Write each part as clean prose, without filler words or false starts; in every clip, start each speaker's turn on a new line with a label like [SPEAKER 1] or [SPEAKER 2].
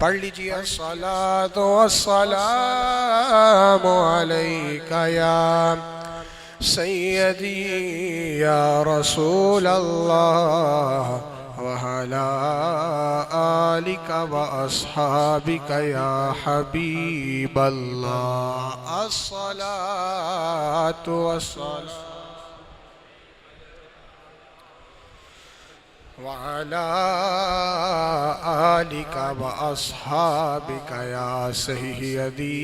[SPEAKER 1] पढ़ लीजिए अस्सलातु वस्सलामु अलैका या सय्यदी या रसूल अल्लाह व अला आलिका व अस्हाबिका या हबीब अल्लाह. अस्सलातु वस्सलामु वअला आलिका व अस्हाबिका या सय्यदी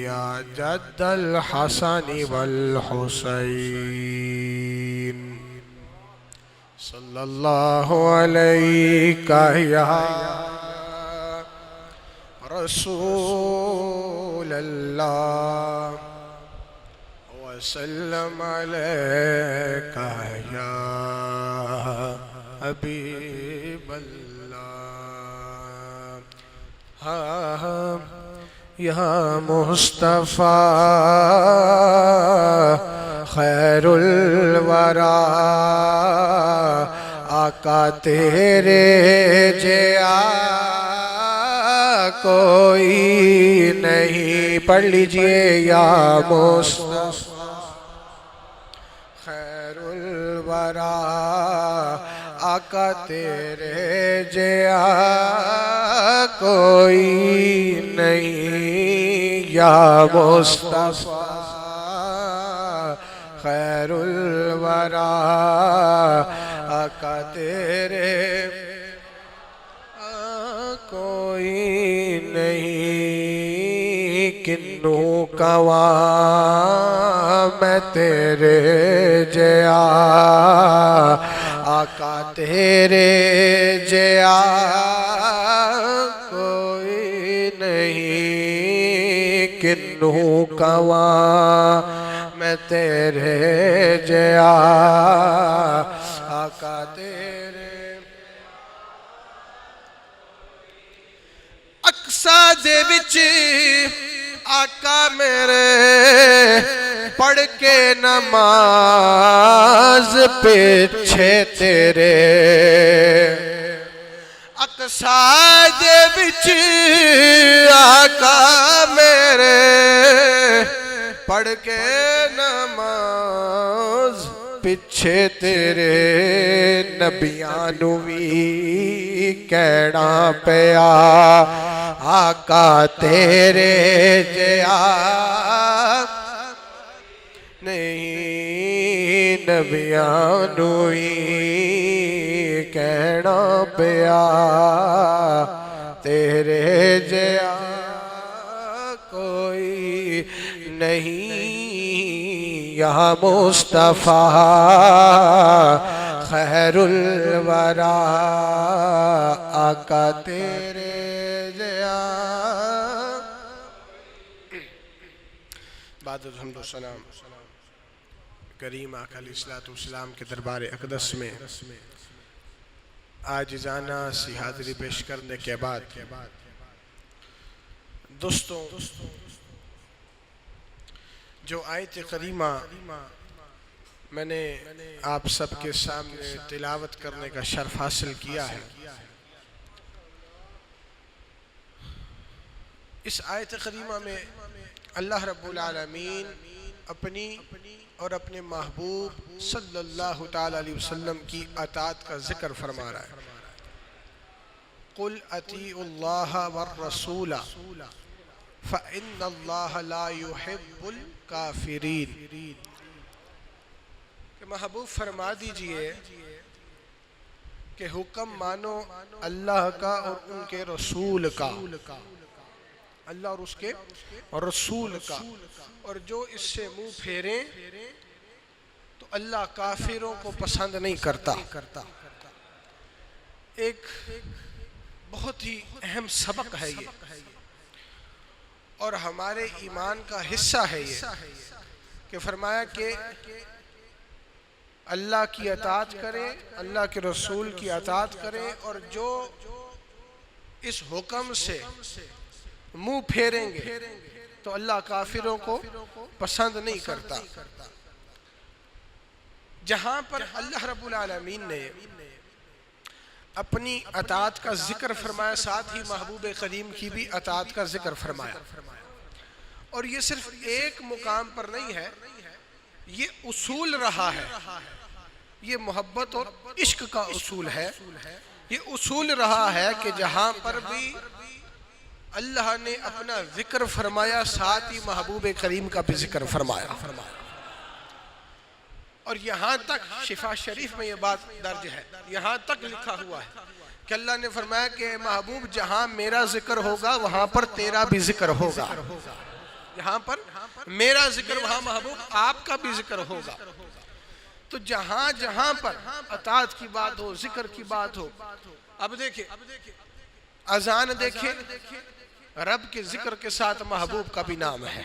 [SPEAKER 1] या जद्दल हसन वल हुसैन. सल्लल्लाहु अलैका या रसूल अल्लाह वसल्लम अलैका या हबीब अल्लाह. या मुस्तफ़ा खैरुल वरा आका तेरे जया कोई नहीं. पढ़ लीजिए या मुस्तफ़ा खैरुल वरा आका तेरे जया कोई नहीं. या मुस्तफ़ा खैरुल वरा आका तेरे कोई नहीं. किन्नू कवा मैं तेरे जया आका तेरे जया कोई नहीं. किन्नू कवा मैं तेरे जया आका तेरे. अक्सा दे विच आका मेरे पढ़ के नमाज पीछे तेरे. अक्सा दे विच आका मेरे पढ़ के नमाज पिछे तेरे. नबियां नू वी कहना पिया आका तेरे जया नहीं. नबियां नू ही कहना पिया तेरे जया कोई नहीं या मुस्तफ़ा खैरुल वरा आका तेरे जया। बाद सलाम करीम आका अलैहिस्सलाम के दरबार अक़दस में आज जाना सी हाज़िरी पेश करने के बाद दोस्तों जो आयत करीमा मैंने आप सबके सामने तिलावत करने का शर्फ हासिल किया है, इस आयत करीमा में अल्लाह रब्बुल आलमीन अपनी और अपने महबूब सल्लल्लाहु ताला अलैहि वसल्लम की अताअत का जिक्र फरमा रहा है। कुल अतीउल्लाह वर रसूला फ़इन्नल्लाह ला युहिब्बुल काफिरीन, कि महबूब फरमा दीजिए कि हुक्म मानो अल्लाह का और उनके रसूल का, अल्लाह और उसके और रसूल का, और जो इससे मुंह फेरे तो अल्लाह काफिरों को पसंद नहीं करता। एक बहुत ही अहम सबक है ये और हमारे ईमान का हिस्सा है ये कि फरमाया कि अल्लाह की अताअत करें, अल्लाह के रसूल की अताअत करें, और जो इस हुक्म से मुंह फेरेंगे तो अल्लाह काफिरों को पसंद नहीं करता। जहां पर अल्लाह रब्बुल आलमीन ने अपनी अताअत का जिक्र फरमाया, साथ ही महबूब करीम की भी अताअत का जिक्र फरमाया, और ये सिर्फ एक मुकाम पर नहीं है, ये उसूल रहा है, ये मोहब्बत और इश्क का उसूल है। ये उसूल रहा है कि जहां पर भी अल्लाह ने अपना जिक्र फरमाया साथ ही महबूब करीम का भी जिक्र फरमाया। और यहाँ तक शिफा शरीफ में ये बात दर्ज है, यहाँ तक लिखा हुआ है कि अल्लाह ने फरमाया कि महबूब जहाँ मेरा जिक्र होगा वहाँ पर तेरा भी जिक्र होगा, यहाँ पर मेरा जिक्र वहाँ महबूब आपका भी जिक्र होगा। तो जहाँ जहाँ पर अताअत की बात हो, जिक्र की बात हो, अब देखिए अजान देखे रब के जिक्र के साथ महबूब का भी नाम है,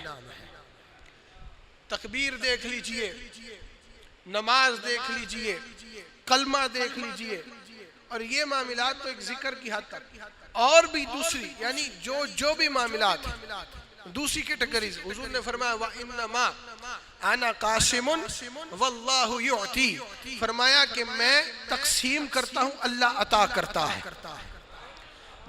[SPEAKER 1] तकबीर देख लीजिए, नमाज देख लीजिए, कलमा देख लीजिए, और ये मामलात तो एक जिक्र की हद तक, और भी दूसरी यानी जो भी मामलात है दूसरी कैटेगरीज हुजूर ने फरमाया व इन्नमा अना कासिमुन वल्लाहु युअती, फरमाया कि मैं तकसीम करता हूँ अल्लाह अता करता है,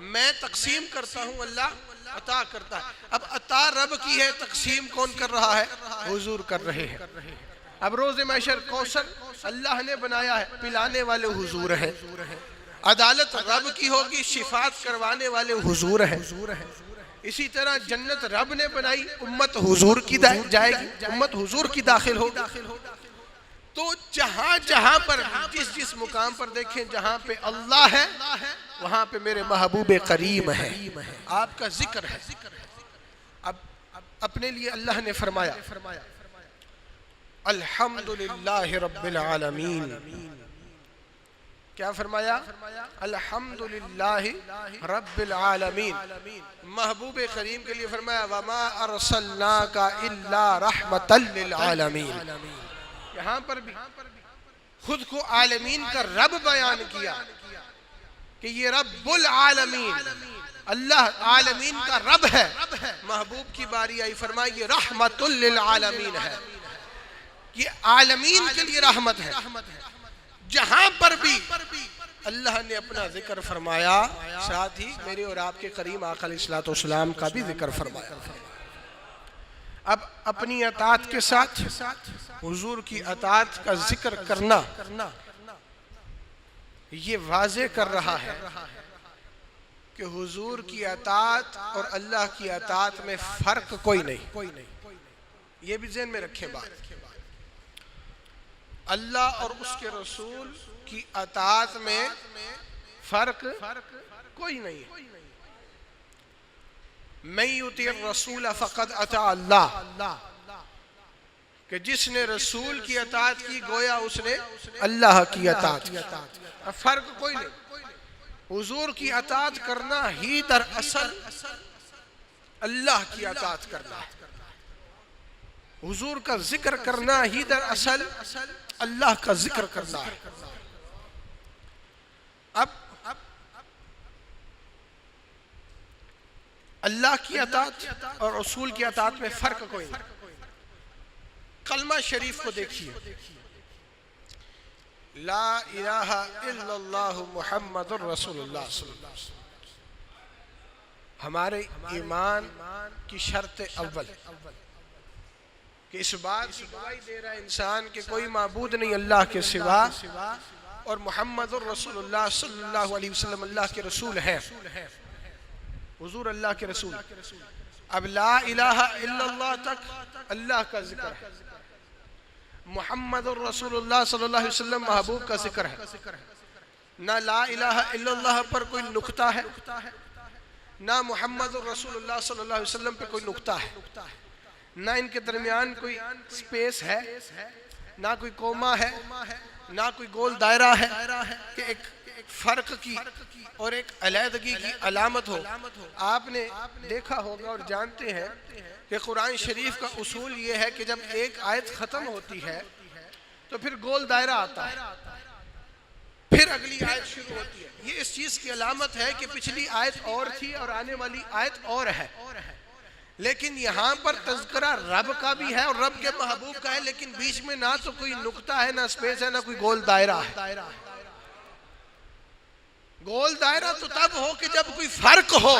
[SPEAKER 1] मैं तकसीम करता हूँ अल्लाह अता करता है। अब अता रब की है, तकसीम कौन कर रहा है? हुजूर कर रहे हैं। अब रोज़े महशर कौसर अल्लाह ने बनाया है, पिलाने वाले हुजूर हैं। अदालत रब की होगी, शिफात करवाने वाले हुजूर हैं। इसी तरह जन्नत रब ने बनाई, उम्मत हुजूर की जाएगी, उम्मत हुजूर की दाखिल होगी। तो जहां जहां पर जिस जिस मुकाम पर देखें जहां पे अल्लाह है वहां पे मेरे महबूब करीम है, आपका जिक्र है। अब अपने लिए अल्लाह ने फरमाया अल्हम्दुलिल्लाहि रब्बिल आलमीन, क्या फरमाया? अल्हम्दुलिल्लाहि रब्बिल आलमीन। महबूब करीम के लिए फरमाया वमा अरसलनाका इल्ला रहमतल लिल आलमीन। यहाँ पर भी खुद को आलमीन का रब बयान किया कि ये रब्बुल आलमीन, अल्लाह आलमीन का रब है। महबूब की बारी आई, फरमाया ये रहमतुल लिल आलमीन है, ये आलमीन के लिए रहमत है। जहां पर भी अल्लाह ने अपना जिक्र फरमाया साथ ही मेरे और आपके करीम आका अलैहिस्सलातु वस्सलाम का भी जिक्र फरमाया। अब अपनी अताअत के साथ हुजूर की अताअत का जिक्र करना ये वाज़े कर रहा है कि हुजूर की अताअत और अल्लाह की अताअत में फर्क कोई नहीं। ये भी ज़हन में रखें बात। अल्लाह और उसके रसूल की अताअत में फर्क कोई नहीं है। मैं युतीर रसूल फ़क़द अता अल्लाह, कि जिसने रसूल की अताअत की गोया उसने अल्लाह की अताअत की। फर्क कोई नहीं। हुजूर की अताअत करना ही दरअसल अल्लाह की अताअत करना है। हुजूर का जिक्र करना ही दरअसल अल्लाह का जिक्र करना है। अब अल्लाह की अताअत और रसूल की अताअत में फर्क कोई नहीं। कलमा शरीफ को देखिए, ला इलाहा इल्लल्लाहु मुहम्मदुर रसूलुल्लाह सल्लल्लाहु अलैहि वसल्लम हमारे ईमान की शर्त अव्वल, कि इस बात की गवाही दे रहा है इंसान कि कोई माबूद नहीं अल्लाह के सिवा, और मुहम्मदुर रसूलुल्लाह सल्लल्लाहु अलैहि वसल्लम अल्लाह के रसूल हैं। हुजूर अल्लाह के रसूल। अब ला इलाहा इल्लल्लाह तक अल्लाह का जिक्र है, मुहम्मदुर रसूलुल्लाह सल्लल्लाहु अलैहि वसल्लम महबूब का जिक्र है। ना ला इलाहा इल्लल्लाह पर कोई नुक्ता है, ना मुहम्मदुर रसूलुल्लाह सल्लल्लाहु अलैहि वसल्लम पे कोई नुक्ता है, ना इनके दरमियान कोई स्पेस है, ना कोई कोमा है, ना कोई गोल दायरा है कि एक फर्क की और एक अलहदगी की अलामत हो। आपने देखा होगा और जानते हैं कि कुरान शरीफ का उसूल ये है कि जब एक आयत खत्म होती है तो फिर गोल दायरा आता है, फिर अगली आयत शुरू होती है। ये इस चीज की अलामत है कि पिछली आयत और थी और आने वाली आयत और है। लेकिन यहाँ पर तज़किरा रब का भी है और रब के महबूब का है, लेकिन बीच में ना तो कोई नुक्ता है, ना स्पेस है, ना कोई गोल दायरा है। गोल दायरा तो तब हो कि जब कोई फर्क हो,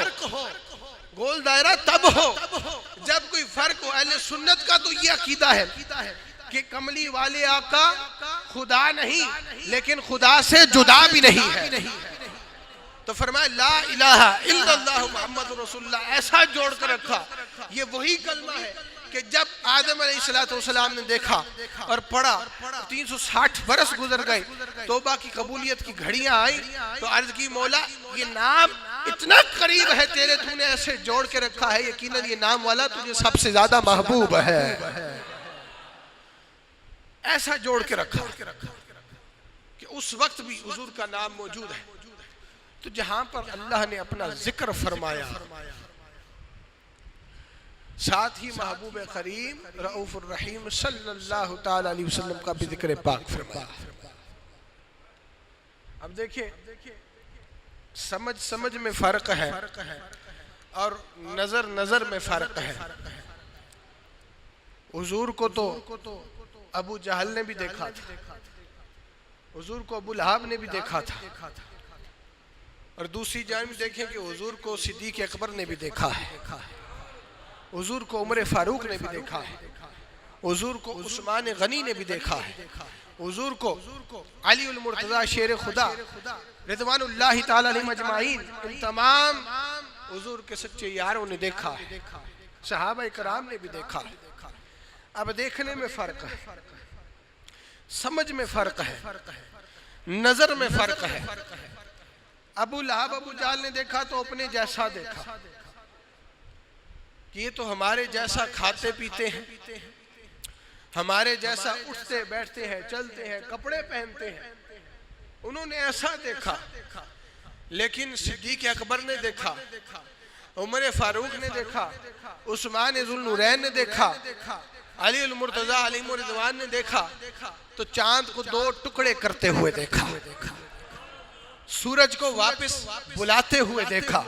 [SPEAKER 1] गोल दायरा तब हो जब कोई फर्क हो। अहले सुन्नत का तो ये अकीदा है कि कमली वाले आका खुदा नहीं, लेकिन खुदा से जुदा भी नहीं है। तो फरमाया ला इलाहा इल्लल्लाह मुहम्मदुर रसूलुल्लाह, ऐसा जोड़ कर रखा। ये वही कलमा है कि जब आदम अलैहिस्सलाम ने देखा और पढ़ा, 360 बरस गुजर गए, तौबा की कबूलियत की घड़ियां आई, तो अर्ज की मौला ये नाम इतना करीब है तेरे, तूने ऐसे जोड़ के रखा है, यकीनन ये नाम वाला तुझे सबसे ज्यादा महबूब है। ऐसा जोड़ के रखा कि उस वक्त भी हुजूर का नाम मौजूद है। तो जहां पर अल्लाह ने अपना जिक्र फरमाया, साथ ही महबूब करीम रऊफुर रहीम सल्लल्लाहु ताला अलैहि वसल्लम का भी जिक्र पाक फरमाया। अब देखिए, समझ में फर्क है और नजर में फर्क है। हुजूर को तो अबू जहल ने भी देखा था, हुजूर को अबू लहाब ने भी देखा था, और दूसरी जानिब देखें कि हुजूर को सिद्दीक़ अकबर ने भी देखा है, हुजूर को उमर फारूक ने भी देखा है, हुजूर को उस्मान गनी ने भी देखा है, हुजूर को अली उल मुर्तज़ा शेर खुदा रिज़वानुल्लाहि ताला अलैहिम अजमाइन, इन तमाम हुजूर के सच्चे यारों ने देखा है, सहाबा कराम ने भी देखा है। अब देखने में फर्क है, समझ में फर्क है, नजर में फर्क है। अबू लहाब अबू जाल ने देखा तो अपने जैसा देखा कि ये तो हमारे जैसा खाते पीते हैं, हमारे जैसा उठते बैठते हैं, चलते हैं, कपड़े पहनते हैं, उन्होंने ऐसा देखा। लेकिन सिद्दीक़ अकबर ने देखा, उमर फारूक ने देखा, उस्मान ज़ुन्नुरैन ने देखा, अली उल मुर्तज़ा अलैहिम रिज़वान ने देखा, तो चांद को दो टुकड़े करते हुए देखा, सूरज को वापस बुलाते हुए देखा,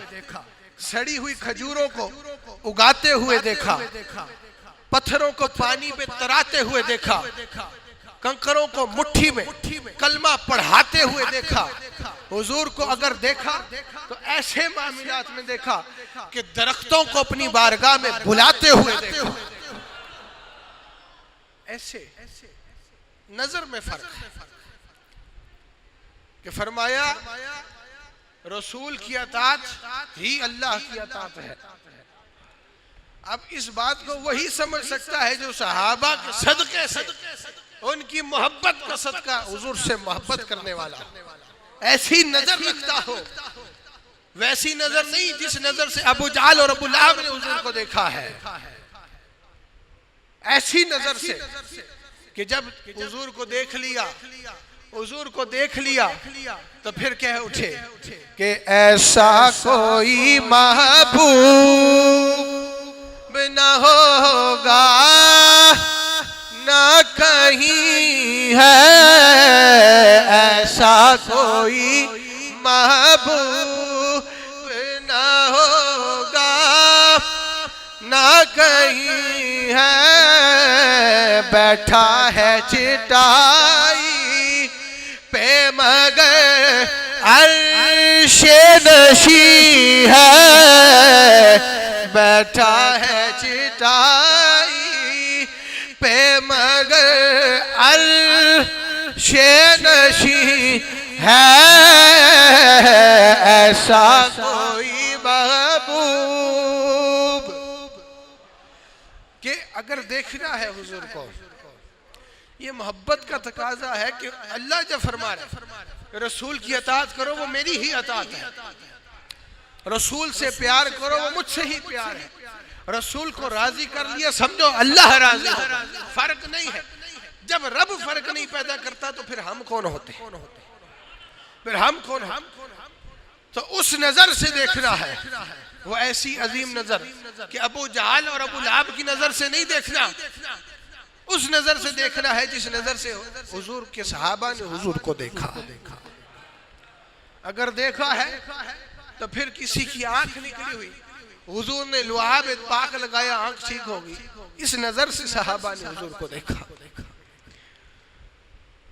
[SPEAKER 1] सड़ी हुई खजूरों को उगाते हुए देखा, पत्थरों को पानी पे तराते हुए देखा, कंकरों को मुट्ठी में कलमा पढ़ाते हुए देखा। हुजूर को अगर देखा तो ऐसे मामलात में देखा कि दरख्तों को अपनी बारगाह में बुलाते हुए देखा। ऐसे नजर में फर्क है कि फरमाया रसूल की अताअत ही अल्लाह की अताअत है। अब इस बात को वही समझ सकता है जो सहाबा के सदके से उनकी मोहब्बत का सदका, हुजूर से मोहब्बत करने वाला ऐसी नजर रखता हो, वैसी नजर नहीं जिस नजर से अबू जहल और अबू लहब ने हुजूर को देखा है। ऐसी नजर से कि जब हुजूर को देख लिया, हुजूर को देख लिया तो फिर कह उठे कि ऐसा कोई महबूब न होगा ना कहीं है, ऐसा कोई महबूब न होगा ना कहीं है, बैठा है चिटाई पे मगर अर्शे नशी है, बैठा है चिटाई पे मगर अर्शे नशी है, ऐसा कोई महबूब। कि अगर देखना है हुजूर को, ये मोहब्बत का तकाजा है कि अल्लाह जब फरमा रहे रसूल की अताअत करो वो मेरी ही अताअत है, रसूल से प्यार करो वो मुझसे ही प्यार है, रसूल को राजी कर लिया समझो अल्लाह राजी हो। फर्क नहीं है। जब रब फर्क नहीं पैदा करता तो फिर हम कौन होते, फिर हम कौन हम। तो उस नजर से देखना है, वो ऐसी अजीम नजर कि अबू जहल और अबू लहब की नजर से नहीं देखना, उस नजर से देखना है जिस नजर से हुजूर के सहाबा ने हुजूर को देखा। अगर देखा है तो फिर किसी की आंख निकली हुई, हुजूर ने लुआब पाक लगाया आंख ठीक होगी, इस नजर से सहाबा ने हुजूर को देखा।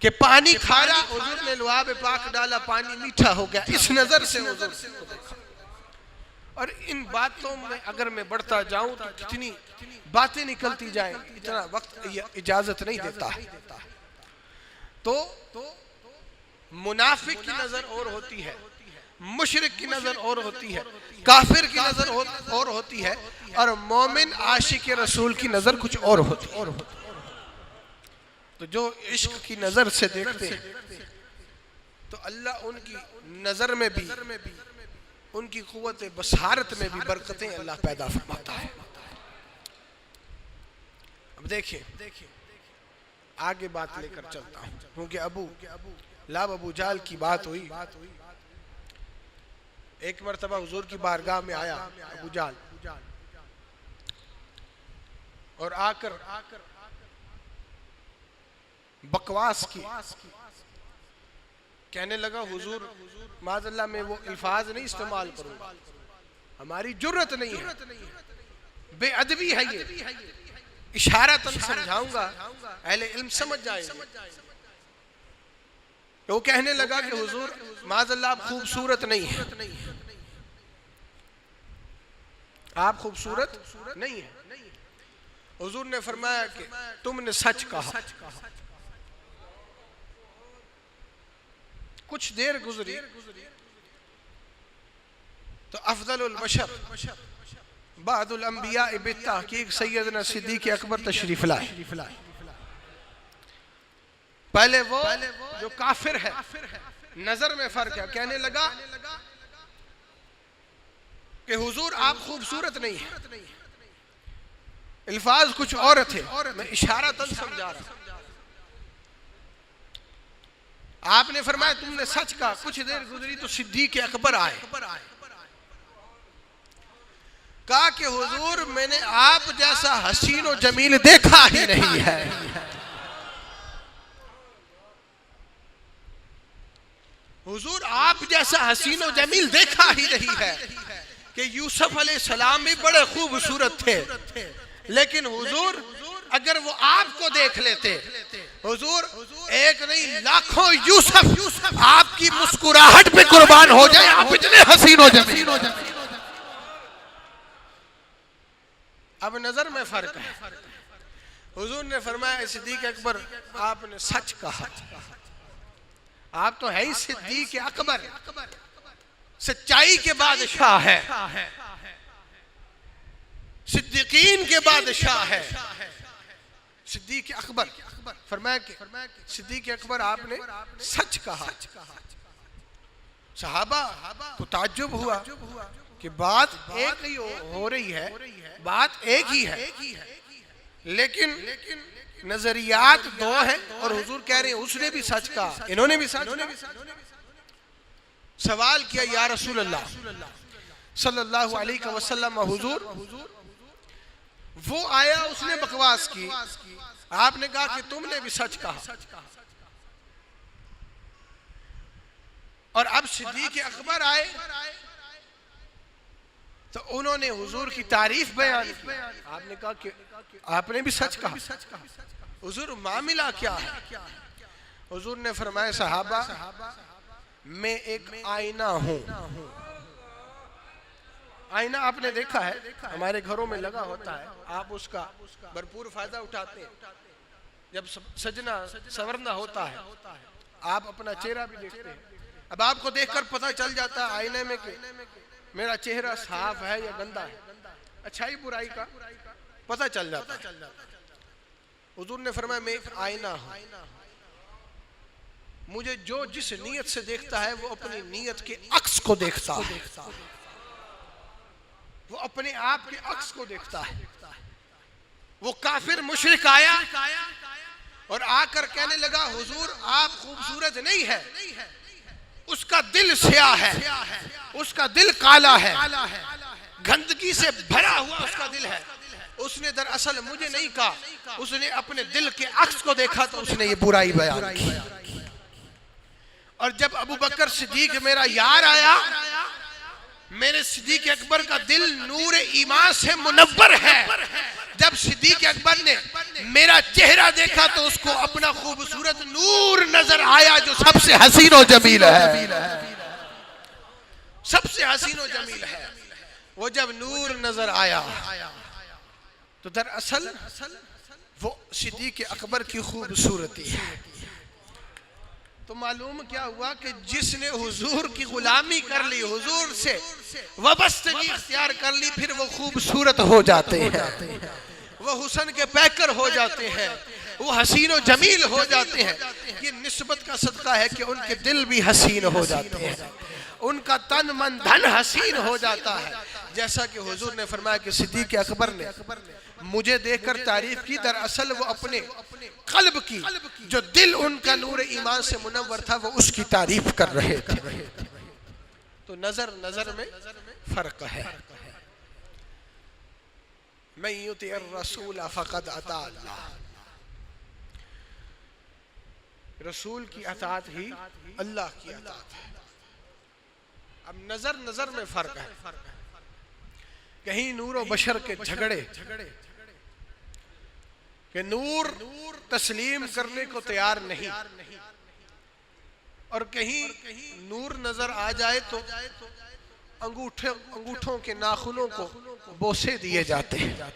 [SPEAKER 1] कि पानी खारा, हुजूर ने लुआब पाक डाला पानी मीठा हो गया, इस नजर से हुजूर को देखा। और इन बातों में अगर मैं बढ़ता जाऊं तो कितनी बातें निकलती जाएं, इतना वक्त इजाजत नहीं देता है। तो मुनाफिक की नजर और होती है, मुशरिक की नजर और होती है, काफिर की नजर और होती है, और मोमिन आशिक रसूल की नजर कुछ और होती है। तो जो इश्क की नजर से देखते हैं तो अल्लाह उनकी नजर में भी, उनकी कुव्वत बसारत में भी बरकतें अल्लाह पैदा फरमाता है। अब देखिए आगे बात लेकर चलता हूं, क्योंकि अबू जहल की बात हुई। एक मरतबा हुजूर की बारगाह में आया अबू जहल और आकर बकवास की, कहने लगा हुजूर माज़अल्लाह में वो अल्फाज नहीं इस्तेमाल करूंगा, हमारी जुर्रत नहीं है, बेअदबी है ये, इशारतन समझाऊंगा अहले इल्म समझ जाएंगे। तो वो कहने लगा कि हुजूर माज़अल्लाह आप खूबसूरत नहीं है, आप खूबसूरत नहीं है। हुजूर ने फरमाया कि तुमने सच कहा। कुछ देर गुजरी तो अफजलुल बशर बादुल अंबिया बित्तहकीक सैयदना सिद्दीक़ अकबर तशरीफ लाए। पहले वो जो काफिर है, नजर में फर्क है, कहने लगा कि हुजूर आप खूबसूरत नहीं है, अल्फाज कुछ और थे, मैं इशारतन समझा रहा। आपने फरमाया तुमने सच कहा। कुछ देर गुजरी तो सिद्दीक़ अकबर आए, कहा कि हुजूर मैंने आप जैसा हसीन और जमील देखा ही नहीं है। हुजूर आप जैसा हसीन और जमील देखा ही नहीं है। कि यूसुफ अलैहिस्सलाम भी बड़े खूबसूरत थे, लेकिन हुजूर अगर वो आपको देख लेते, हुजूर एक नहीं लाखों यूसुफ आपकी मुस्कुराहट पे कुर्बान हो जाए, आप इतने हसीन हो जाए। अब नजर में फर्क है। हुजूर ने फरमाया सिद्दीक़ अकबर आपने सच कहा, आप तो है ही सिद्दीक़ अकबर, सच्चाई के बादशाह है, सिद्दीकीन के बादशाह है, सिद्दीक अकबर फरमाया कि सिद्दीक अकबर आपने सच कहा। सहाबा को ताज्जुब हुआ कि बात एक ही हो रही है, बात एक ही है, लेकिन नजरियात दो हैं और हुजूर कह रहे हैं उसने भी सच कहा, इन्होंने भी सच कहा। सवाल किया या रसूल अल्लाह सल्लल्लाहु अलैहि वसल्लम, हुजूर वो आया उसने बकवास की, आपने कहा कि तुमने भी सच कहा, और अब सिद्दीक अकबर आए तो उन्होंने हुजूर की तारीफ बयान की, आपने कहा कि आपने भी सच कहा। हुजूर मामला क्या है? हुजूर ने फरमाया सहाबा मैं एक आईना हूं। आईना आपने देखा है, हमारे घरों में लगा होता है, आप उसका भरपूर फायदा उठाते हैं। जब सजना संवरना होता है आप अपना चेहरा भी देखते हैं। अब आपको देखकर पता चल जाता है आईने में कि मेरा चेहरा साफ है या गंदा है, अच्छाई बुराई का पता चल जाता है। हुजूर ने फरमाया मैं एक आईना हूं, मुझे जो जिस नीयत से देखता है वो अपनी नीयत के अक्स को देखता है, वो अपने आप के अक्स को देखता है। वो काफिर मुशरिक आया और आकर कहने लगा हुजूर आप खूबसूरत नहीं है, उसका दिल स्याह है, उसका दिल काला है, गंदगी से भरा हुआ उसका दिल है। उसने दरअसल मुझे नहीं कहा, उसने अपने दिल के अक्स को देखा तो उसने ये बुराई बयान की। और जब अबू बकर सिद्दीक मेरा यार आया, मेरे सिद्दीक अकबर का दिल नूर ईमान से मुनव्वर है। जब सिद्दीक अकबर ने मेरा चेहरा देखा तो उसको अपना खूबसूरत नूर नजर आया जो सबसे हसीन और जमील है, सबसे हसीन और जमील है। वो जब नूर नजर आया तो दरअसल वो सिद्दीक अकबर की खूबसूरती है। तो मालूम क्या हुआ कि जिसने हुजूर की गुलामी कर ली, हुजूर से वाबस्तगी इख्तियार कर ली, फिर वो खूबसूरत हो जाते हैं, वो हुस्न के पैकर हो जाते हैं, वो हसीन और जमील हो जाते हैं। ये निस्बत का सदका है कि उनके दिल भी हसीन हो जाते हैं, उनका तन मन धन हसीन हो जाता है। जैसा कि हुजूर ने फरमाया कि सिद्दीक अकबर ने मुझे देखकर तारीफ की, दरअसल वो अपने कल्ब की, जो दिल उनका नूर ईमान से मुनव्वर था, वो उसकी तारीफ कर रहे थे। तो नजर नजर में फर्क है। मैं युतिर रसूल फक़द अता अल्लाह, रसूल की अताअत ही अल्लाह की अताअत है। अब नजर नजर में फर्क है। कहीं नूर और बशर के झगड़े कि नूर तस्लीम करने को तैयार नहीं, और कहीं नूर नजर आ जाए तो अंगूठों के नाखूनों को बोसे दिए जाते हैं।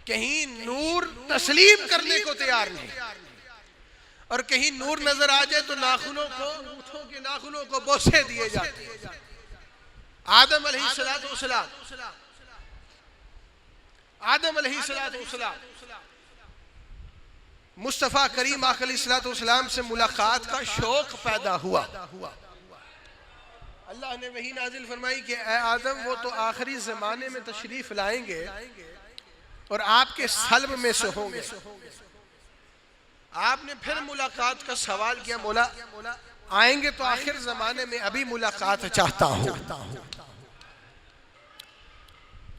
[SPEAKER 1] कहीं नूर तस्लीम करने को तैयार नहीं, और कहीं नूर नजर आ जाए तो नाखूनों को, अंगूठों के नाखूनों को बोसे दिए जाते हैं। आदम अलैहिस्सलाम मुस्तफा करीम अलैहिस्सलाम से मुलाकात का शौक पैदा हुआ। अल्लाह ने वही नाजिल फरमाई कि ऐ आदम वो तो आखिरी जमाने में तशरीफ लाएंगे और आपके सल्ब में से होंगे। आपने फिर मुलाकात का सवाल किया, मौला आएंगे तो आखिर जमाने में, अभी मुलाकात चाहता हूं।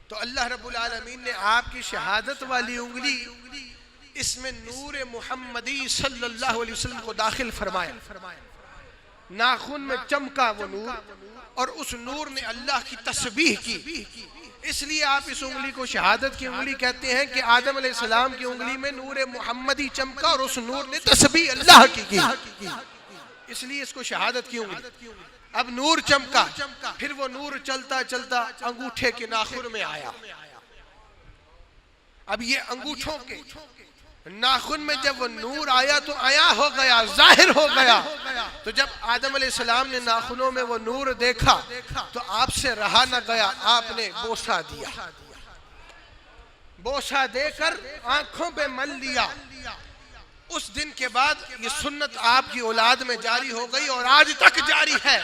[SPEAKER 1] तो अल्लाह रब्बुल आलमीन ने आपकी शहादत वाली उंगली, इसमें नूर मुहम्मदी सल्लल्लाहु अलैहि वसल्लम को दाखिल फरमाया। नाखून में चमका वो नूर, और उस नूर ने अल्लाह की तस्बीह की। इसलिए आप इस उंगली को शहादत की उंगली कहते हैं कि आदम अलैहिस्सलाम की उंगली में नूर मुहम्मदी चमका और उस नूर ने तस्बीह अल्लाह की, इसलिए इसको शहादत की उंगली। अब नूर चमका, फिर वो नूर चलता चलता अंगूठे के नाखून में आया। अब ये अंगूठों के नाखून में जब वो नूर आया तो आया हो गया, जाहिर हो गया। तो जब आदम अलैहिस्सलाम ने नाखूनों में वो नूर देखा तो आपसे रहा न गया, आपने बोसा दिया। बोसा देकर आंखों पे मल लिया। उस दिन के बाद ये सुन्नत आपकी औलाद में जारी हो गई और आज तक जारी है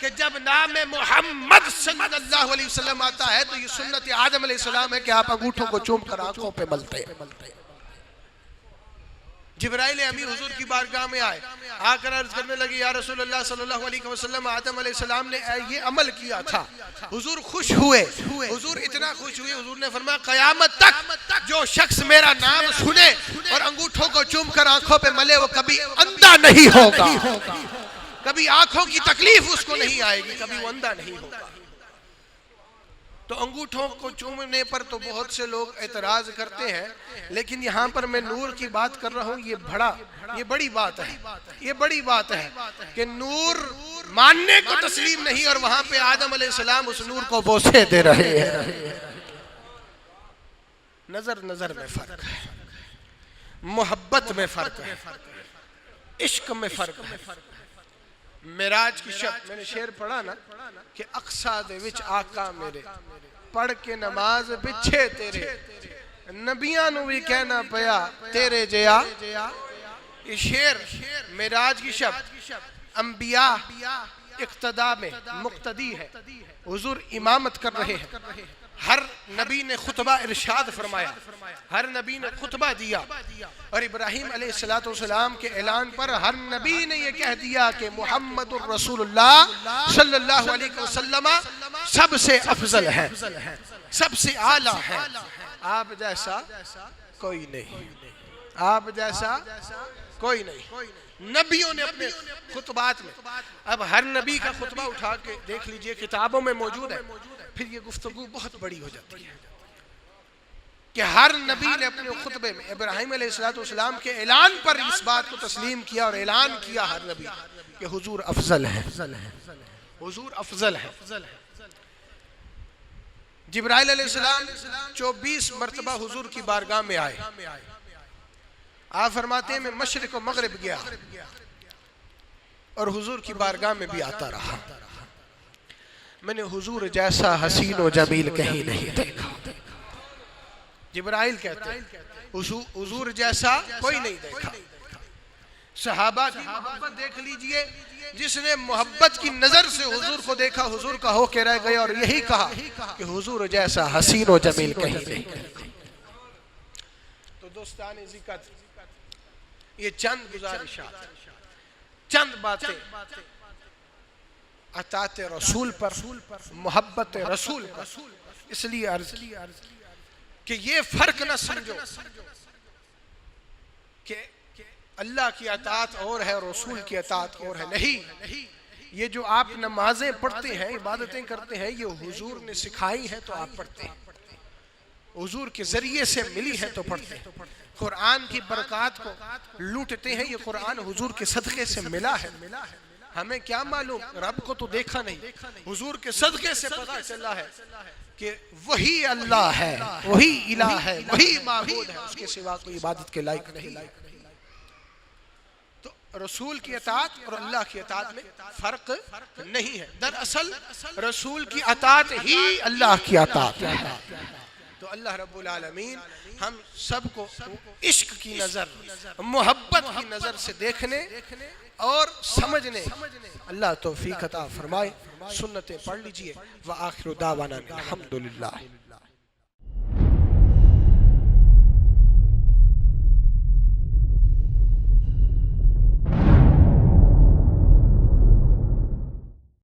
[SPEAKER 1] कि जब नाम मोहम्मद सल्लल्लाहु अलैहि वसल्लम आता है तो ये सुन्नत आदम अलैहिस्सलाम है कि आप अंगूठों को चूम कर आंखों पे मलते। जिब्राइल अमी हुजूर की बारगाह में आए, आकर अर्ज करने लगे, या रसूलुल्लाह सल्लल्लाहु अलैहि वसल्लम, आदम अलैहिस्सलाम ने ये अमल किया था। हुजूर खुश हुए, हुजूर इतना खुश हुए, हुजूर ने फरमाया क़यामत तक जो शख्स मेरा नाम सुने और अंगूठों को चूम कर आंखों पे मले वो कभी अंधा नहीं होगा, कभी आंखों की तकलीफ उसको नहीं आएगी, कभी वो अंधा नहीं होगा। तो अंगूठों को चूमने पर तो बहुत से लोग एतराज करते हैं, लेकिन यहाँ पर मैं नूर की बात कर रहा हूँ। ये बड़ी बात है, ये बड़ी बात है कि नूर मानने को तस्लीम नहीं और वहां पे आदम अलैहिस्सलाम उस नूर को बोसे दे रहे हैं। नजर नजर में फर्क है, मोहब्बत में फर्क है, इश्क में फर्क है। मेराज की शब मैंने शेर पढ़ा ना कि अक्सा दे विच आका मेरे पढ़ के नमाज पिछे तेरे, नबियां नू भी कहना पया तेरे जया। ये शेर मेराज की शब अंबिया इक्तदा में मुक्तदी है, हुजूर इमामत कर रहे हैं। हर नबी ने खुतबा इरशाद फरमाया, हर नबी ने खुतबा दिया और इब्राहिम अलैहिस्सलाम के ऐलान पर हर नबी ने यह कह दिया कि मुहम्मदुर रसूलुल्लाह सल्लल्लाहु अलैहि वसल्लम सबसे अफजल है, सबसे आला है। आप जैसा कोई नहीं, आप जैसा कोई नहीं। नबियों ने अपने खुतबात में, अब हर नबी का खुतबा उठा के देख लीजिए, किताबों में मौजूद है, फिर ये गुफ्तगू बहुत बड़ी हो जाती है कि हर नबी ने अपने खुतबे में इब्राहिम अलैहिस्सलाम के ऐलान पर इस बात को तस्लीम किया और ऐलान किया हर नबी कि हुजूर अफजल है, हुजूर अफजल है। जिब्राइल अलैहिस्सलाम 24 मरतबा हुजूर की बारगाह में आए। आप फरमाते हैं मैं मशरिक और मगरिब गया और हुजूर की बारगाह में भी आता रहा, मैंने हुजूर जैसा हसीन और जमील कहीं नहीं देखा। जिब्राइल कहते हैं हुजूर जैसा कोई नहीं देखा। सहाबा की मोहब्बत देख लीजिए, जिसने मोहब्बत की नजर से हुजूर को देखा हुजूर का होके रह गए और यही कहा कि हुजूर जैसा हसीन और जमील कहीं नहीं। तो दोस्तान ज़िक्र, ये चंद गुजारिशात, चंद बातें अताते रसूल पर, मोहब्बत रसूल पर। इसलिए अर्ज कि ये फर्क न समझो कि अल्लाह की अतात और है रसूल की अतात और है। नहीं, ये जो आप नमाजें पढ़ते हैं, इबादतें करते हैं, ये हुजूर ने सिखाई है तो आप पढ़ते हैं, हुजूर के जरिए से मिली है तो पढ़ते हैं। कुरान की बरकत को लूटते हैं, ये कुरान हुजूर के सदक़े से मिला है। हमें क्या मालूम, रब को तो देखा नहीं, हुजूर के सदक़े से पता चला है कि वही अल्लाह है, वही इलाह है, वही माबूद है, उसके सिवा कोई इबादत के लायक नहीं। तो रसूल की अतात और अल्लाह की अतात में फर्क नहीं है। दरअसल रसूल की अतात ही अल्लाह की अतात है। तो अल्लाह रब्बुल आलमीन हम सबको इश्क की नजर, मोहब्बत की नजर से देखने और समझने अल्लाह तौफीक अता फरमाए। सुन्नतें पढ़ लीजिए। व आखिरु दावाना अल्हम्दुलिल्लाह।